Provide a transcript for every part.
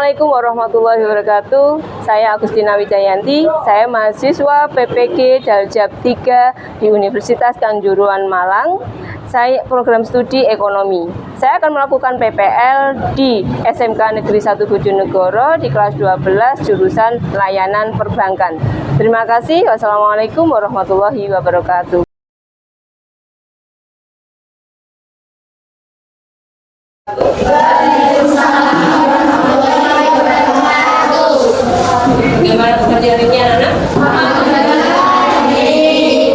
Assalamualaikum warahmatullahi wabarakatuh. Saya Agustina Wijayanti. Saya mahasiswa PPG Daljab 3 di Universitas Kanjuruhan Malang. Saya program studi ekonomi. Saya akan melakukan PPL di SMK Negeri 1 Bojonegoro di kelas 12 jurusan layanan perbankan. Terima kasih. Wassalamualaikum warahmatullahi wabarakatuh. Bagaimana pekerjaannya anak?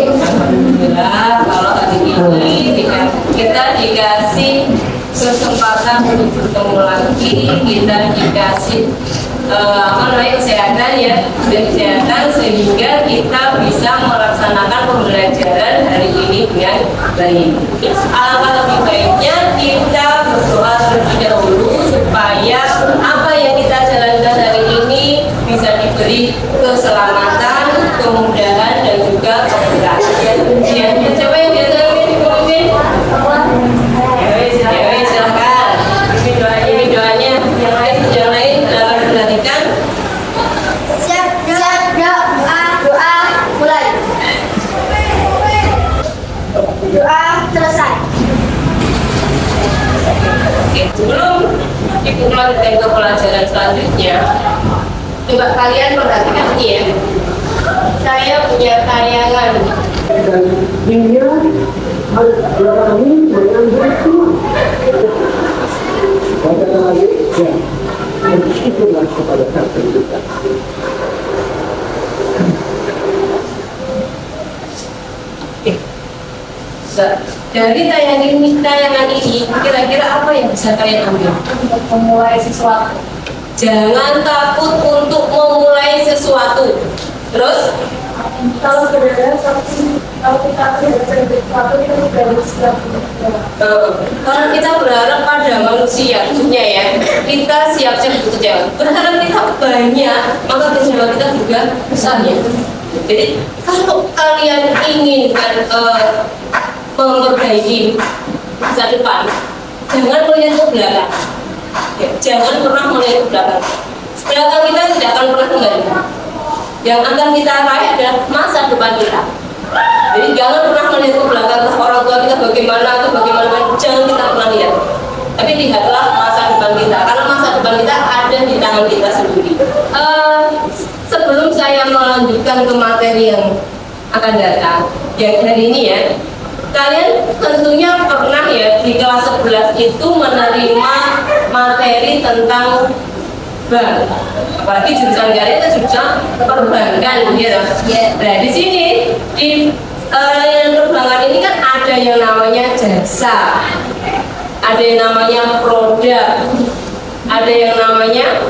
Alhamdulillah, kalau hari ini kita dikasih kesempatan untuk bertemu lagi, kita dikasih kesehatan ya, kesehatan sehingga kita bisa melaksanakan pembelajaran hari ini dengan baik. Alangkah lebih baiknya kita berdoa terlebih dahulu supaya apa yang kita jalankan hari ini bisa diberi keselamatan, kemudahan dan juga keberkatan. Ya, siapa yang biasa dipimpin? Ya, silakan. Ini doanya. Yang lain dalam perhatikan. Siap doa mulai. Doa selesai. Oke, sebelum Ibu melanjutkan ke pelajaran selanjutnya, coba kalian perhatikan ini ya. Saya punya tayangan. Dan dunia harus berani dengan begitu. Pada lagi, ya, bersyukurlah kepada Tuhan kita. Dari tayangan ini, kira-kira apa yang bisa kalian ambil? Untuk memulai sesuatu. Jangan takut untuk memulai sesuatu. Terus, Kalau sebenarnya kalau kita belajar sesuatu itu sudah siap. kalau kita berharap pada manusia, khususnya ya, kita siap-siap bekerja. Berharap kita banyak, maka kecewa kita juga besar ya. Jadi, kalau kalian ingin memperbaiki masa depan, jangan melihat ke belakang. Ya, jangan pernah melihat ke belakang. Belakang kita tidak akan pernah kembali. Yang akan kita raih adalah masa depan kita. Jadi jangan pernah melihat ke belakang orang tua kita bagaimana, jangan kita pernah lihat. Tapi lihatlah masa depan kita, karena masa depan kita ada di tangan kita sendiri. Sebelum saya melanjutkan ke materi yang akan datang, yang hari ini ya, kalian tentunya pernah ya di kelas 11 itu menerima materi tentang bank, apalagi jurusan kalian itu jurusan perbankan gitu. Nah di sini di layanan perbankan ini kan ada yang namanya jasa, ada yang namanya produk, ada yang namanya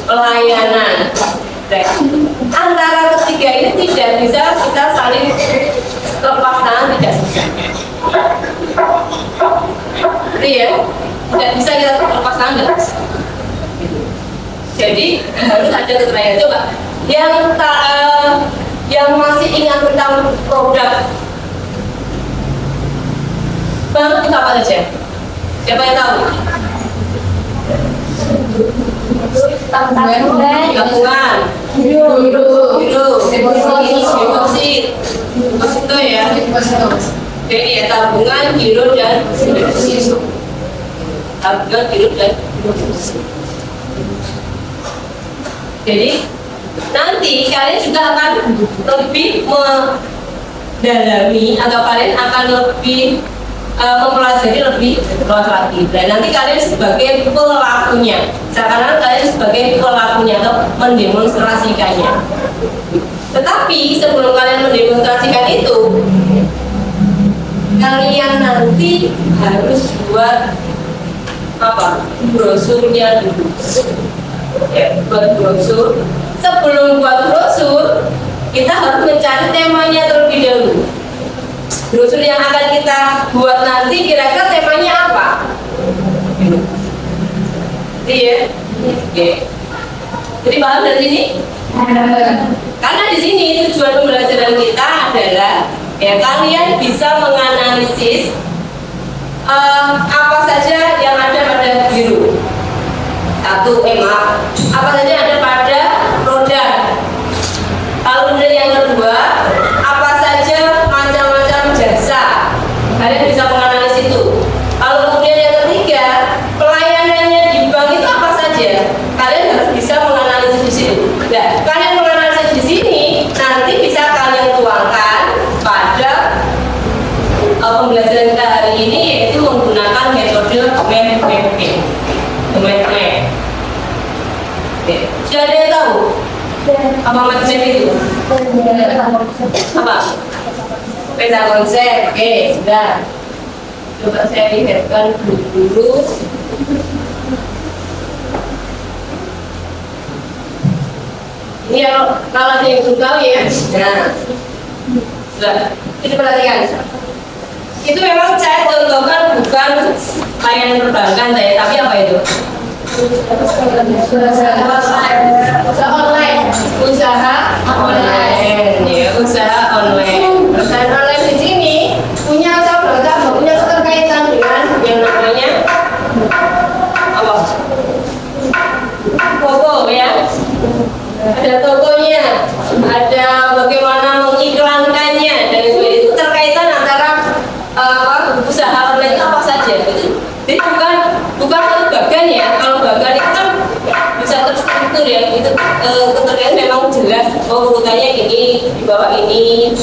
pelayanan. Nah, antara ketiga ini tidak bisa kita saling lepas tangan, tidak bisa. Iya, tidak bisa kita lepas tangan, tidak bisa. Jadi harus ada keterangan. Coba yang masih ingat tentang produk bank itu apa saja? Siapa yang tahu? Tabungan, deposito ya. Jadi ya tabungan, giro dan deposito. Tabungan, giro dan deposito. Jadi nanti kalian juga akan lebih mendalami atau kalian akan lebih mempelajari lebih luas lagi. Dan nanti kalian sebagai pelakunya, sekarang kalian sebagai pelakunya atau mendemonstrasikannya. Tetapi sebelum kalian mendemonstrasikan itu, kalian nanti harus buat apa? Brosurnya dulu. Ya, buat brosur. Sebelum buat brosur, kita harus mencari temanya terlebih dahulu. Brosur yang akan kita buat nanti kira-kira temanya apa? Iya. Oke. Jadi paham dari sini? Karena di sini tujuan pembelajaran kita adalah ya kalian bisa menganalisis apa saja yang ada pada biru. Apa saja yang ada pada roda. Lalu kemudian yang kedua, apa saja macam-macam jasa. Kalian bisa menganalisis itu. Lalu kemudian yang ketiga, pelayanannya di bank itu apa saja. Kalian harus bisa menganalisis di sini. Nah, kalian menganalisis di sini, nanti bisa kalian tuangkan pada pembelajaran kita hari ini, yaitu menggunakan metode mind mapping. Mind map. Oke. Sudah ada yang tahu apa mind map itu? Apa? Peta konsep. Oke, sudah. Coba saya lihatkan dulu. Ini kalau ada yang belum tahu ya. Nah, sudah. Itu perhatikan. Itu memang saya contohkan bukan layanan perbankan saya, tapi apa itu? Usaha online. Ya, usaha online. Perusahaan online di sini punya punya keterkaitan dengan yang namanya apa? Toko ya. Ada tokonya, ada bagaimana mengiklankannya dan sebagainya. Itu terkaitan antara usaha online itu apa saja. Jadi bukan satu bagian ya. Kalau bagian itu kan bisa terstruktur ya. Itu keterkaitan memang jelas. Oh, urutannya ini di bawah ini.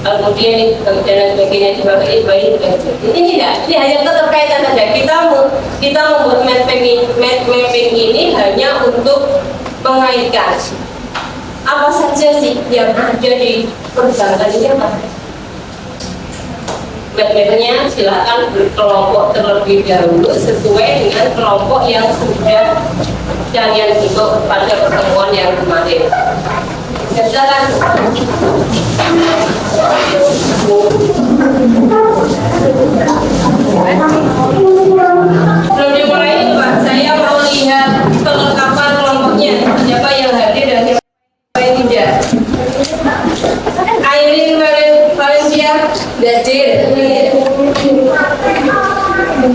Kemudian dan sebagainya di bawah ini. Ini tidak. Ini hanya keterkaitan saja. Kita membuat mapping ini hanya untuk mengaitkan apa saja sih yang ada di perbankan ini apa? Map-mapnya silakan berkelompok terlebih dahulu sesuai dengan kelompok yang sudah kalian bentuk pada pertemuan yang kemarin. Silakan. Sebelum dimulai ini Pak, saya mau lihat kelengkapan kelompoknya. Siapa yang hadir dan siapa yang tidak. Airin Valencia hadir.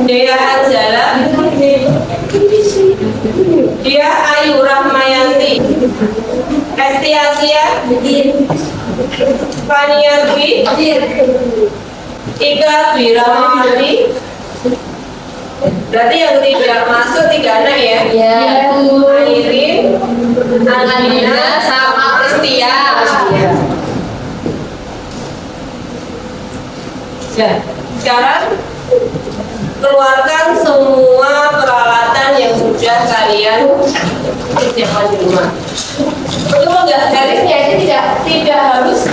Dea Anjala. Dia Ayu Rahmayanti. Esti Asia. Fania Dwi. Ika Dwi Rahmawati. Berarti yang tidak masuk 3 anak ya? Iya. Airin, Alina, sama Kristia. Ya. Sekarang keluarkan semua peralatan yang sudah kalian siapkan di rumah. Itu enggak garisnya, ini tidak harus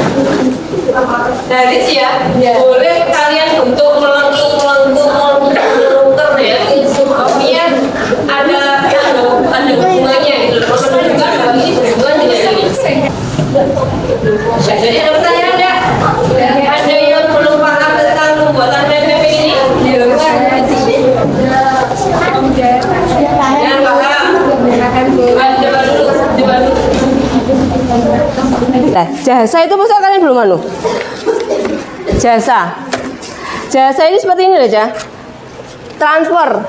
garis ya. Boleh kalian bentuk melengkung ya. Kemudian ada hubungannya gitu. Menunjukkan bahwa ini berhubungan dengan ini. Jadi ada pertanyaan enggak? Ada yang belum paham tentang pembuatan PPP ini? Yang paham? Coba dulu. Nah, jasa itu masa kalian belum anu? Jasa ini seperti ini aja. Transfer.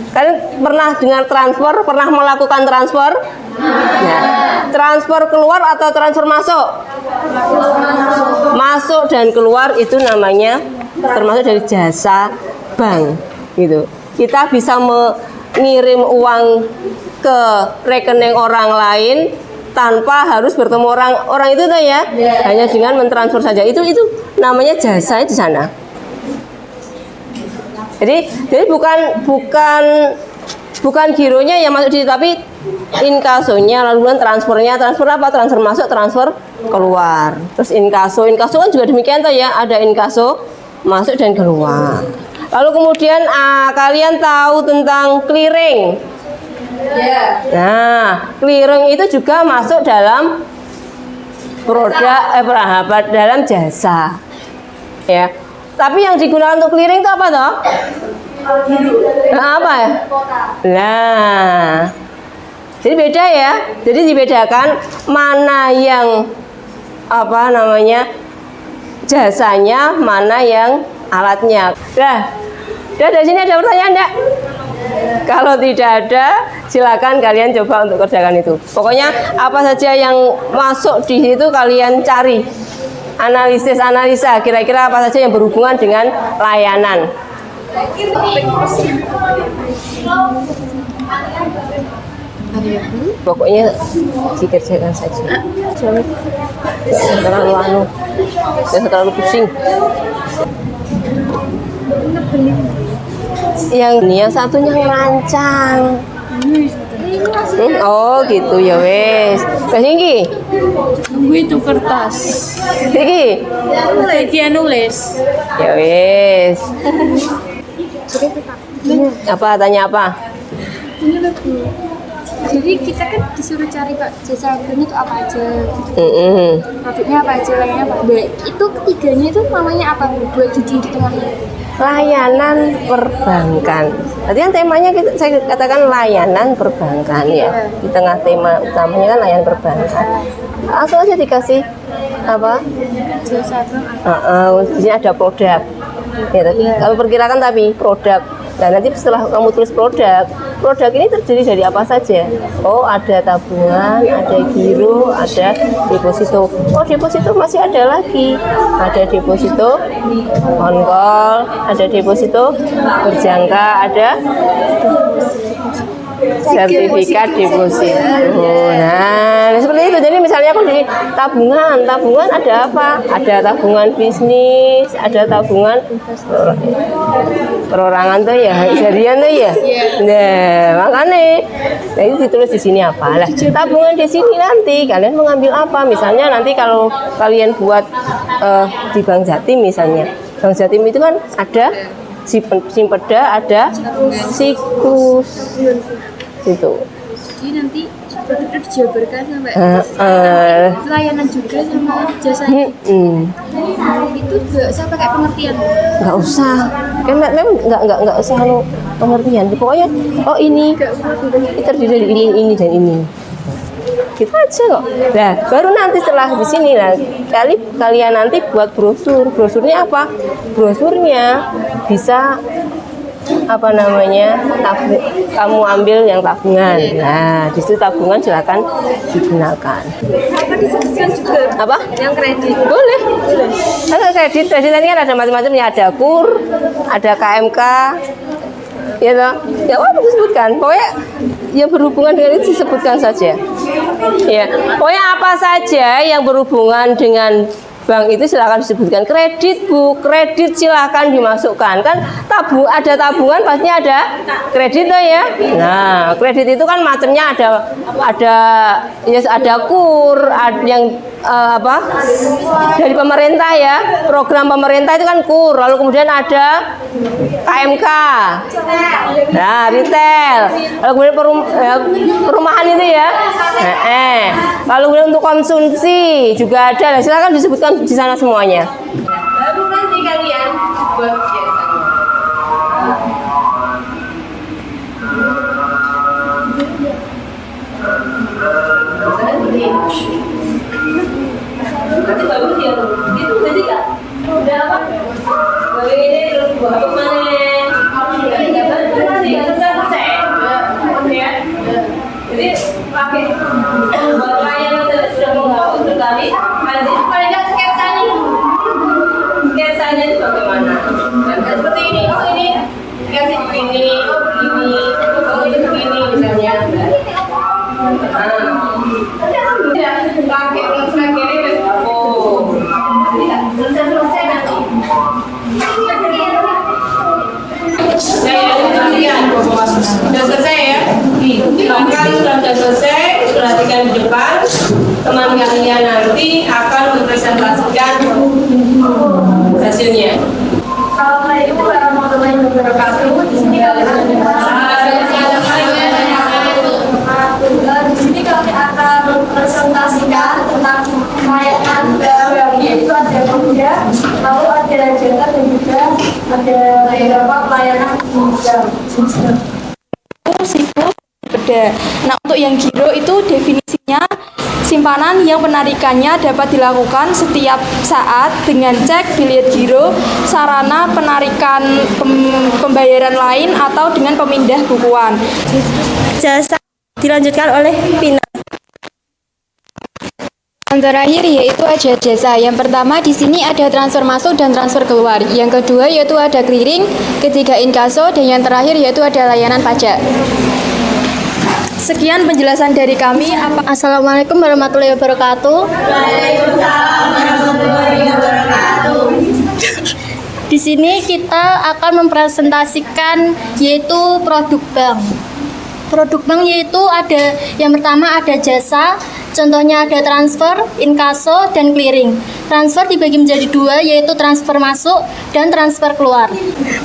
Kalian pernah dengar transfer? Pernah melakukan transfer? Ya. Transfer keluar atau transfer masuk? Masuk dan keluar itu namanya termasuk dari jasa bank, gitu. Kita bisa mengirim uang ke rekening orang lain tanpa harus bertemu orang itu tuh ya. Hanya dengan mentransfer saja. Itu namanya jasa di sana. Jadi bukan gironya yang masuk di situ, tapi inkasonya, lalu transfernya, transfer apa? Transfer masuk, transfer keluar. Terus inkaso kan juga demikian tuh ya, ada inkaso masuk dan keluar. Lalu kemudian kalian tahu tentang clearing. Nah, clearing itu juga masuk dalam produk dalam jasa. Ya. Tapi yang digunakan untuk clearing itu apa toh? Nah, apa ya? Nah, jadi beda ya. Jadi dibedakan mana yang jasanya, mana yang alatnya. Nah, dari sini ada pertanyaan enggak? Kalau tidak ada, silakan kalian coba untuk kerjakan itu. Pokoknya apa saja yang masuk di situ kalian cari. Analisa, kira-kira apa saja yang berhubungan dengan layanan. Pokoknya dikerjakan saja. Jangan terlalu jangan terlalu pusing. Yang satunya ngerancang. Oh gitu ya wes. Wes iki. Gue itu kertas. Iki. Dia nulis. Ya wes. Apa tanya apa? Jadi kita kan disuruh cari Pak jasa agen itu apa aja, produknya apa aja, lainnya apa. Nah, itu ketiganya itu namanya apa buat jujur di tengahnya? Layanan perbankan. Tadi kan temanya saya katakan layanan perbankan ya. Di tengah tema utamanya kan layanan perbankan. Langsung aja dikasih apa? Jasa agen. Di sini ada produk. Ya, tadi kalau perkirakan tapi produk. Nah nanti setelah kamu tulis produk ini terdiri dari apa saja? Oh ada tabungan, ada giro, ada deposito. Oh deposito masih ada lagi. Ada deposito on call, ada deposito berjangka, ada sertifikat deposit. Nah, seperti itu. Jadi misalnya aku di tabungan ada apa? Ada tabungan bisnis, ada tabungan perorangan tuh ya, harian tuh ya. Nah, makanya itu ditulis di sini apa? Lah, tabungan di sini nanti kalian mengambil apa? Misalnya nanti kalau kalian buat di Bank Jatim misalnya. Bank Jatim itu kan ada Simpeda, ada siklus itu. Jadi nanti produknya dijabarkan sampai layanan juga sama jasa. Itu nggak usah pakai pengertian. Nggak usah, kan memang nggak usah pengertian. Pokoknya oh ini terdiri dari ini dan ini. Gitu aja kok. Nah, baru nanti setelah di sini lah kalian nanti buat brosur. Brosurnya apa? Brosurnya bisa apa namanya? Kamu ambil yang tabungan. Nah, di situ tabungan silakan digunakan. Apa? Yang kredit. Boleh. Ada kredit ini kan ada macam-macam ya, ada KUR, ada KMK. Ya toh? Ya apa disebutkan? Pokoknya yang berhubungan dengan itu disebutkan saja. Ya, pokoknya apa saja yang berhubungan dengan bank itu silakan disebutkan. Kredit Bu, kredit silakan dimasukkan. Kan ada tabungan pasti ada kredit tuh ya. Nah, kredit itu kan macamnya ada KUR, ada yang apa? Dari pemerintah ya. Program pemerintah itu kan KUR, lalu kemudian ada KMK. Nah, retail. Lalu kemudian perumahan itu ya. Lalu kemudian untuk konsumsi juga ada. Nah, silakan disebutkan di sana semuanya. Baru nanti kalian buat nanti bagus ya, itu jadi kan udah apa? Baru ini terus buat apa mana? Jadi pakai buat layanan sudah menghapus sekali. Nanti paling nggak sketsanya itu bagaimana? Dan seperti ini, oh ini kasih begini, oh begini, oh ini begini misalnya. Pakai selesai kiri oh selesai nanti. Sudah selesai ya. Silakan sudah selesai. Perhatikan di depan. Teman kalian nanti akan mempresentasikan hasilnya. Assalamualaikum warahmatullahi wabarakatuh. Di sini kami akan mempresentasikan tentang layanan BUMN, yaitu ada pemuda, lalu ada jasa dan juga ada beberapa pelayanan Beda. Nah, untuk yang giro itu definisinya simpanan yang penarikannya dapat dilakukan setiap saat dengan cek bilet giro, sarana penarikan pembayaran lain atau dengan pemindah bukuan. Jasa dilanjutkan oleh Pina. Yang terakhir yaitu ada jasa. Yang pertama di sini ada transfer masuk dan transfer keluar. Yang kedua yaitu ada clearing, ketiga inkaso, dan yang terakhir yaitu ada layanan pajak. Sekian penjelasan dari kami. Assalamualaikum warahmatullahi wabarakatuh. Di sini kita akan mempresentasikan yaitu produk bank. Produk bank yaitu ada yang pertama ada jasa, contohnya ada transfer, inkaso, dan clearing. Transfer dibagi menjadi dua yaitu transfer masuk dan transfer keluar.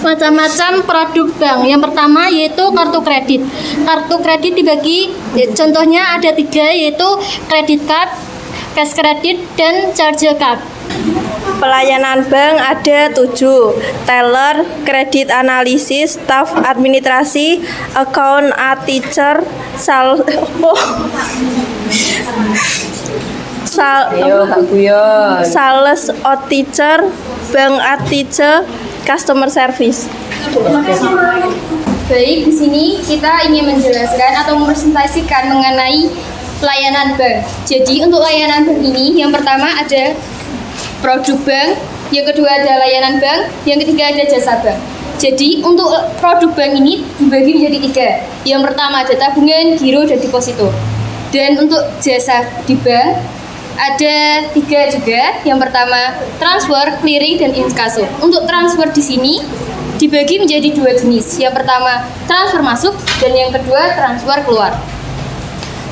Macam-macam produk bank. Yang pertama yaitu kartu kredit. Kartu kredit dibagi contohnya ada tiga yaitu kredit card, cash kredit, dan charge card. Pelayanan bank ada 7, teller, kredit analisis, staf administrasi, account a teacher, sales o teacher, bank a teacher, customer service. Baik, di sini kita ingin menjelaskan atau mempresentasikan mengenai layanan bank. Jadi untuk layanan bank ini yang pertama ada produk bank, yang kedua ada layanan bank, yang ketiga ada jasa bank. Jadi untuk produk bank ini dibagi menjadi tiga. Yang pertama ada tabungan, giro, dan deposito. Dan untuk jasa di bank ada tiga juga. Yang pertama transfer, clearing, dan inkaso. Untuk transfer di sini dibagi menjadi dua jenis. Yang pertama transfer masuk dan yang kedua transfer keluar.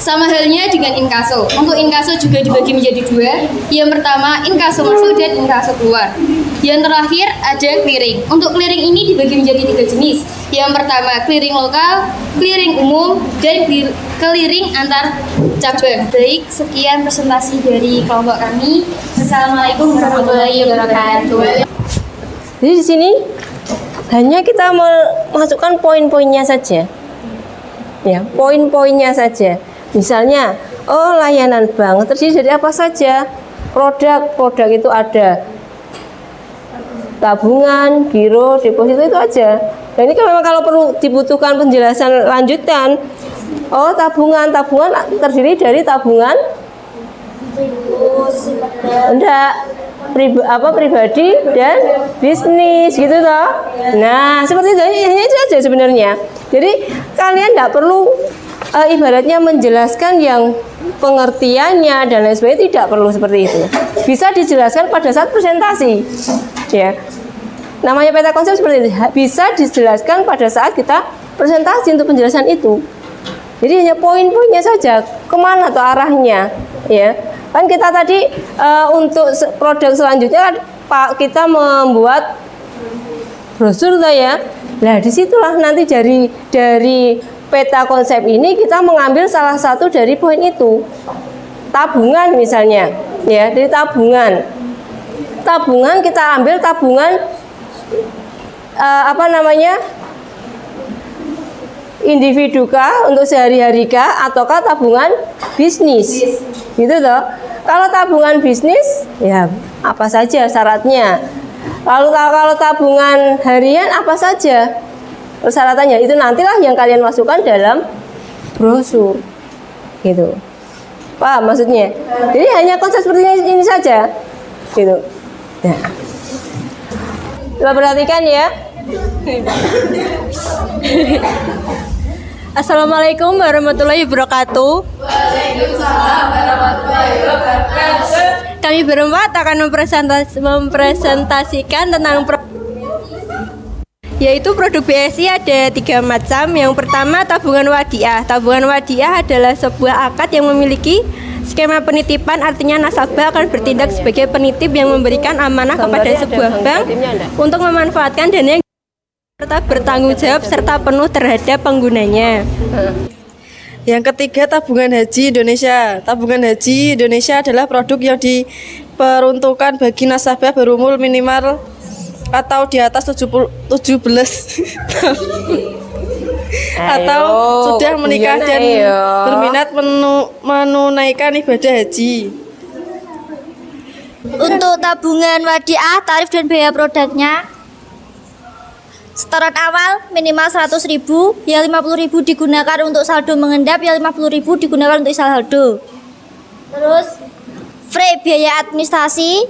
Sama halnya dengan inkaso. Untuk inkaso juga dibagi menjadi dua. Yang pertama inkaso masuk dan inkaso keluar. Yang terakhir ada clearing. Untuk clearing ini dibagi menjadi tiga jenis. Yang pertama clearing lokal, clearing umum, dan clearing antar cabang. Baik, sekian presentasi dari kelompok kami. Assalamualaikum warahmatullahi wabarakatuh. Jadi di sini hanya kita memasukkan poin-poinnya saja. Ya, poin-poinnya saja. Misalnya, layanan bank terdiri dari apa saja? Produk itu ada tabungan, giro, deposito itu aja. Dan ini memang kalau perlu dibutuhkan penjelasan lanjutan. Tabungan terdiri dari tabungan pribadi dan bisnis gitu toh. Nah, seperti itu hanya itu aja sebenarnya. Jadi kalian tidak perlu ibaratnya menjelaskan yang pengertiannya dan lain sebagainya, tidak perlu seperti itu. Bisa dijelaskan pada saat presentasi. Ya. Namanya peta konsep seperti itu. Bisa dijelaskan pada saat kita presentasi untuk penjelasan itu. Jadi hanya poin-poinnya saja, kemana tuh arahnya, ya. Kan kita tadi untuk produk selanjutnya kan Pak kita membuat brosur tuh ya. Nah, disitulah nanti dari peta konsep ini kita mengambil salah satu dari poin itu. Tabungan misalnya, ya, dari tabungan. Tabungan kita ambil tabungan individu kah untuk sehari-hari kah ataukah tabungan bisnis. Gitu toh. Kalau tabungan bisnis ya apa saja syaratnya. Kalau tabungan harian apa saja persyaratannya, itu nantilah yang kalian masukkan dalam brosur. Gitu. Paham maksudnya? Jadi hanya konsep seperti ini saja. Gitu. Nah. Coba perhatikan ya. Assalamualaikum warahmatullahi wabarakatuh. Waalaikumsalam warahmatullahi wabarakatuh. Kami berempat akan mempresentasikan tentang yaitu produk BSI ada 3 macam. Yang pertama tabungan wadiah. Tabungan wadiah adalah sebuah akad yang memiliki skema penitipan, artinya nasabah akan bertindak sebagai penitip yang memberikan amanah kepada sebuah bank untuk memanfaatkan dana yang serta bertanggung jawab serta penuh terhadap penggunanya. Yang ketiga tabungan haji Indonesia. Tabungan haji Indonesia adalah produk yang diperuntukkan bagi nasabah berumur minimal atau di atas 17 atau sudah menikah dan berminat menunaikan ibadah haji. Untuk tabungan wadiah, tarif dan biaya produknya setoran awal minimal 100.000, yang 50.000 digunakan untuk saldo mengendap, yang 50.000 digunakan untuk saldo. Terus free biaya administrasi,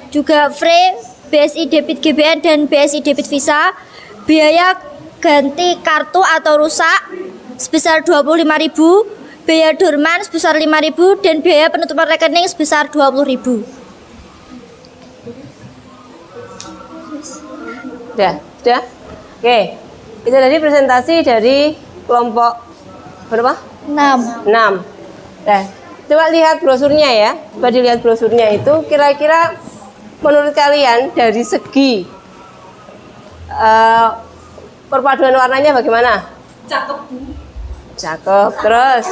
juga free BSI debit GBN dan BSI debit Visa. Biaya ganti kartu atau rusak sebesar 25.000, biaya dorman sebesar 5.000 dan biaya penutupan rekening sebesar 20.000. Sudah? Oke. Itu tadi presentasi dari kelompok berapa? 6. 6. Nah, coba lihat brosurnya ya. Coba dilihat brosurnya itu kira-kira menurut kalian dari segi perpaduan warnanya bagaimana? Cakep. Cakep. Terus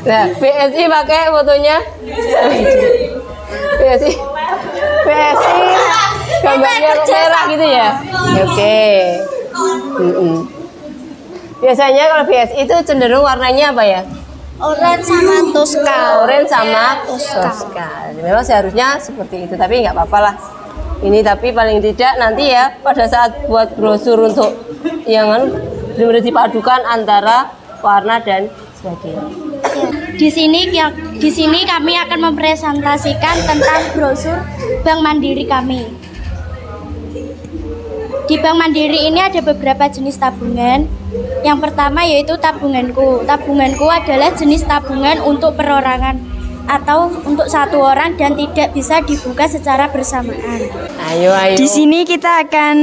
nah, BSI pakai fotonya BSI gambarnya merah gitu ya. Oke. Biasanya kalau BSI itu cenderung warnanya apa ya? Orange sama Tosca. Orange sama Tosca. Memang seharusnya seperti itu, tapi nggak apa-apa lah. Ini tapi paling tidak nanti ya pada saat buat brosur untuk yang benar-benar dipadukan antara warna dan sebagainya. Di sini kami akan mempresentasikan tentang brosur Bank Mandiri kami. Di Bank Mandiri ini ada beberapa jenis tabungan. Yang pertama yaitu tabunganku. Tabunganku adalah jenis tabungan untuk perorangan atau untuk satu orang dan tidak bisa dibuka secara bersamaan. Ayo. Di sini kita akan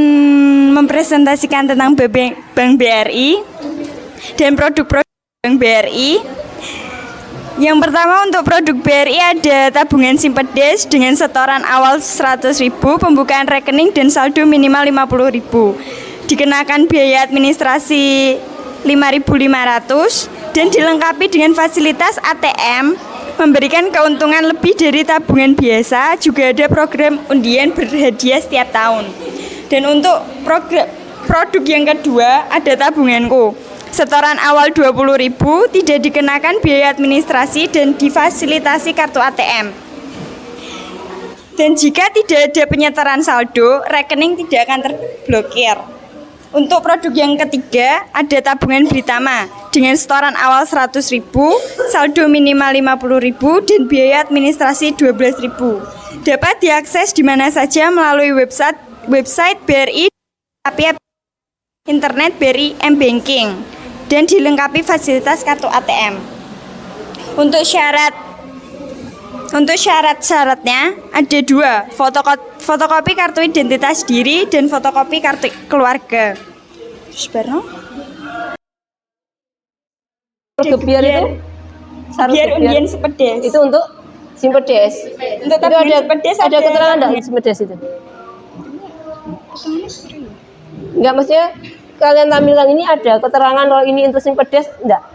mempresentasikan tentang Bank BRI dan produk-produk Bank BRI. Yang pertama untuk produk BRI ada tabungan Simpedes dengan setoran awal 100.000, pembukaan rekening dan saldo minimal 50.000. Dikenakan biaya administrasi 5.500 dan dilengkapi dengan fasilitas ATM, memberikan keuntungan lebih dari tabungan biasa. Juga ada program undian berhadiah setiap tahun. Dan untuk produk yang kedua ada tabunganku. Setoran awal 20.000, tidak dikenakan biaya administrasi dan difasilitasi kartu ATM. Dan jika tidak ada penyetoran saldo, rekening tidak akan terblokir. Untuk produk yang ketiga ada tabungan Britama dengan setoran awal 100.000, saldo minimal 50.000 dan biaya administrasi 12.000. Dapat diakses di mana saja melalui website BRI, tapi internet BRI M-Banking dan dilengkapi fasilitas kartu ATM. Untuk syarat-syaratnya ada 2, fotokopi kartu identitas diri dan fotokopi kartu keluarga. Gebiar itu Biar undian Simpedes. itu untuk Simpedes. Untuk itu tabungan Simpedes ada keterangan enggak Simpedes itu? Enggak, maksudnya kalian tampilkan ini ada keterangan kalau ini untuk Simpedes enggak?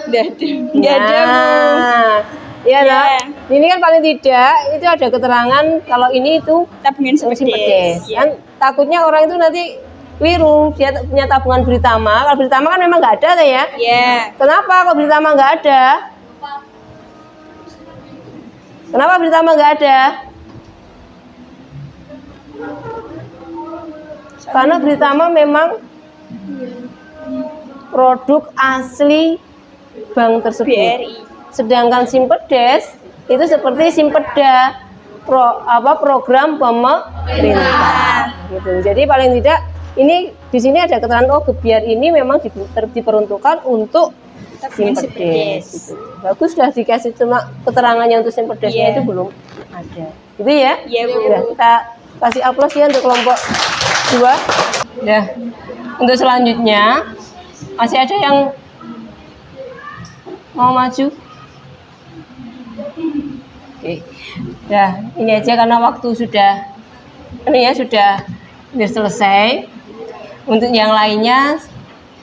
Enggak ada, Bu. Iya, Ya. nah. Ini kan paling tidak itu ada keterangan kalau ini itu Tabungan Simpedes. Kan takutnya orang itu nanti keliru, dia punya tabungan Britama. Kalau Britama kan memang nggak ada ya. Ya. Kenapa kalau Britama nggak ada? Kenapa Britama nggak ada? Karena Britama memang produk asli bank tersebut. BRI. Sedangkan Simpedes itu seperti Simpeda, program pemerintah. Gitu. Jadi paling tidak ini di sini ada keterangan gebiar ini memang diperuntukkan untuk Simpedes. Gitu. Bagus, sudah dikasih cuma keterangannya untuk Simpedesnya itu belum ada. Gitu ya? Iya, Bu. Udah, kita kasih aplaus ya untuk kelompok 2. Ya. Untuk selanjutnya masih ada yang mau maju? Oke. Ya, ini aja karena waktu sudah sudah selesai. Untuk yang lainnya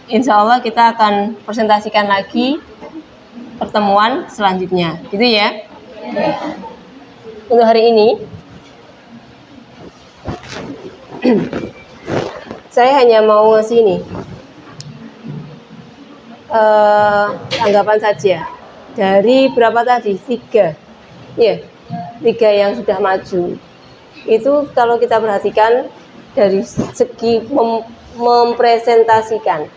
insya Allah kita akan presentasikan lagi pertemuan selanjutnya. Gitu ya. Untuk hari ini saya hanya mau ngasih nih tanggapan saja dari berapa tadi? 3 ya, 3 yang sudah maju itu. Kalau kita perhatikan dari segi mempresentasikan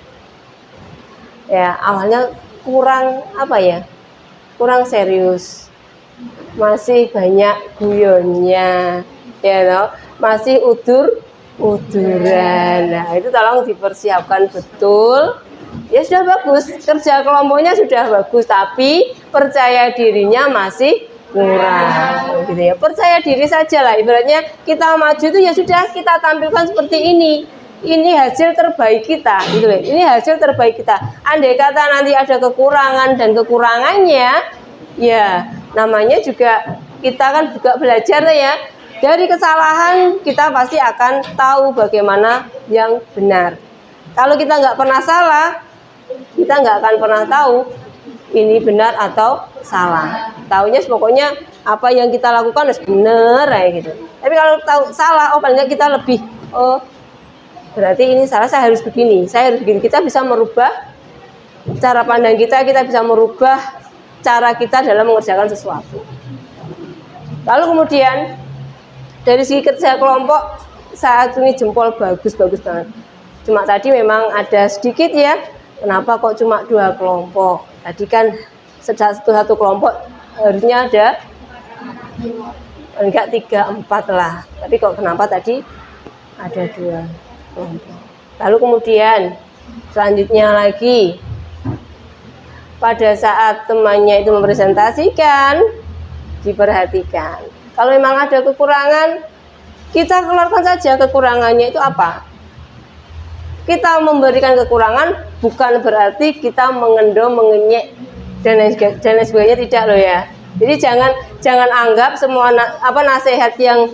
ya, awalnya kurang kurang serius, masih banyak guyonnya ya toh, masih uduran. Nah, itu tolong dipersiapkan betul. Ya sudah bagus, kerja kelompoknya sudah bagus, tapi percaya dirinya masih kurang gitu ya. Percaya diri saja lah, ibaratnya kita maju itu ya sudah kita tampilkan seperti ini hasil terbaik kita gitu loh. Ini hasil terbaik kita. Andai kata nanti ada kekurangan dan kekurangannya, ya namanya juga kita kan juga belajar ya. Dari kesalahan kita pasti akan tahu bagaimana yang benar. Kalau kita nggak pernah salah, kita nggak akan pernah tahu ini benar atau salah. Taunya pokoknya apa yang kita lakukan harus benar kayak gitu. Tapi kalau tahu salah, paling nggak kita lebih berarti ini salah, saya harus begini, saya harus begini. Kita bisa merubah cara pandang kita bisa merubah cara kita dalam mengerjakan sesuatu. Lalu kemudian dari segi kerja kelompok saat ini jempol bagus banget. Cuma tadi memang ada sedikit ya, kenapa kok cuma 2 kelompok? Tadi kan satu kelompok harusnya ada enggak 3, 4 lah. Tapi kok kenapa tadi ada 2 kelompok? Lalu kemudian selanjutnya lagi, pada saat temannya itu mempresentasikan, diperhatikan. Kalau memang ada kekurangan, kita keluarkan saja kekurangannya itu apa. Kita memberikan kekurangan bukan berarti kita mengendom, mengenyek dan lain sebagainya, tidak loh ya. Jadi jangan anggap semua nasihat yang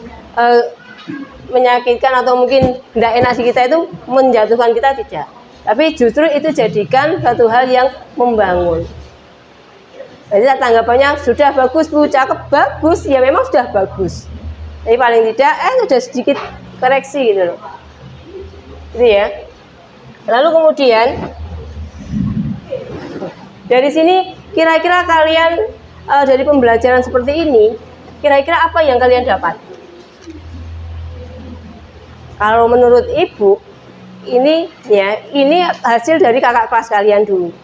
menyakitkan atau mungkin tidak enak di kita itu menjatuhkan kita, tidak. Tapi justru itu jadikan satu hal yang membangun. Jadi tanggapannya sudah bagus Bu, cakep, bagus, ya memang sudah bagus. Tapi paling tidak sudah sedikit koreksi gitu loh. Gitu ya. Lalu kemudian dari sini kira-kira kalian dari pembelajaran seperti ini, kira-kira apa yang kalian dapat? Kalau menurut Ibu, ini hasil dari kakak kelas kalian dulu.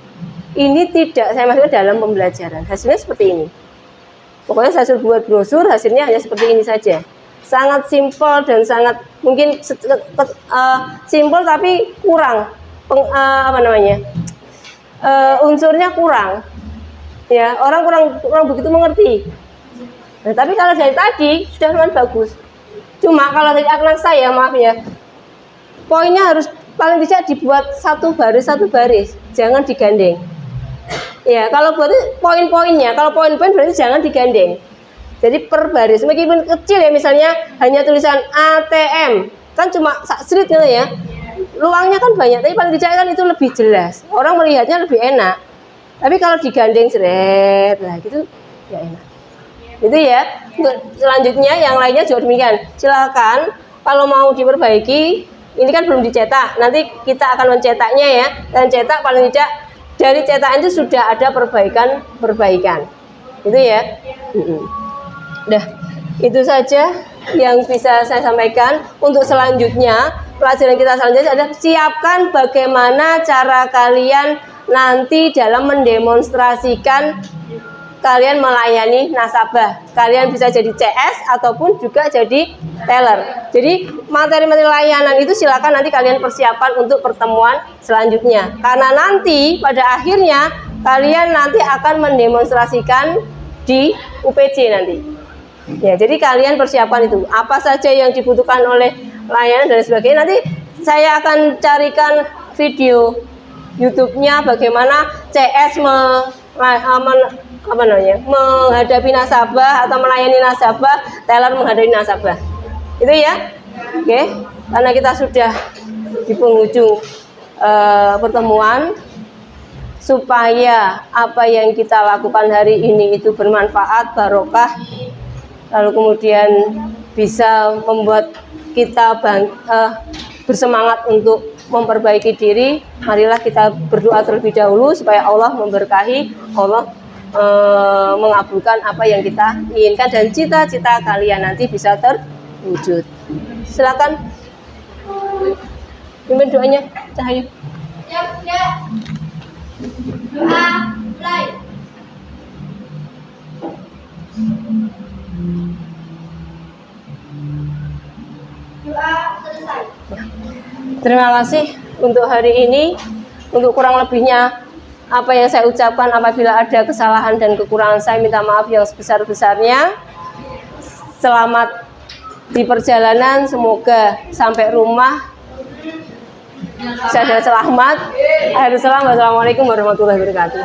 Ini tidak saya maksudkan dalam pembelajaran. Hasilnya seperti ini. Pokoknya saya buat brosur, hasilnya hanya seperti ini saja. Sangat simpel dan sangat mungkin simpel tapi kurang unsurnya kurang. Ya, orang kurang begitu mengerti. Nah, tapi kalau dari tadi sudah lumayan bagus. Cuma kalau dari anak saya, maaf ya, poinnya harus paling tidak dibuat satu baris, jangan digandeng. Ya, kalau buat poin-poinnya, kalau poin-poin berarti jangan digandeng. Jadi per baris, meskipun kecil ya, misalnya hanya tulisan ATM, kan cuma srit gitu ya. Luangnya kan banyak, tapi paling tidak kan itu lebih jelas. Orang melihatnya lebih enak. Tapi kalau digandeng seret, lah gitu ya enak. Itu ya. Untuk selanjutnya yang lainnya juga demikian. Silakan kalau mau diperbaiki, ini kan belum dicetak. Nanti kita akan mencetaknya ya. Dan cetak paling tidak dari cetakan itu sudah ada perbaikan. Itu ya. Udah, itu saja yang bisa saya sampaikan. Untuk selanjutnya, pelajaran kita selanjutnya adalah siapkan bagaimana cara kalian nanti dalam mendemonstrasikan kalian melayani nasabah. Kalian bisa jadi CS ataupun juga jadi teller. Jadi materi-materi layanan itu silakan nanti kalian persiapkan untuk pertemuan selanjutnya. Karena nanti pada akhirnya kalian nanti akan mendemonstrasikan di UPC nanti. Ya, jadi kalian persiapkan itu. Apa saja yang dibutuhkan oleh layanan dan sebagainya. Nanti saya akan carikan video YouTube-nya bagaimana CS menghadapi nasabah atau melayani nasabah, teller menghadapi nasabah. Itu ya. Oke. Karena kita sudah di penghujung pertemuan, supaya apa yang kita lakukan hari ini itu bermanfaat, barokah, lalu kemudian bisa membuat kita bersemangat untuk memperbaiki diri. Marilah kita berdoa terlebih dahulu supaya Allah memberkahi, Allah mengabulkan apa yang kita inginkan dan cita-cita kalian nanti bisa terwujud. Silakan pimpin doanya, Cahayu. Doa mulai. Doa selesai. Terima kasih untuk hari ini. Untuk kurang lebihnya apa yang saya ucapkan, apabila ada kesalahan dan kekurangan, saya minta maaf yang sebesar-besarnya. Selamat di perjalanan, semoga sampai rumah saya selamat. Assalamualaikum warahmatullahi wabarakatuh.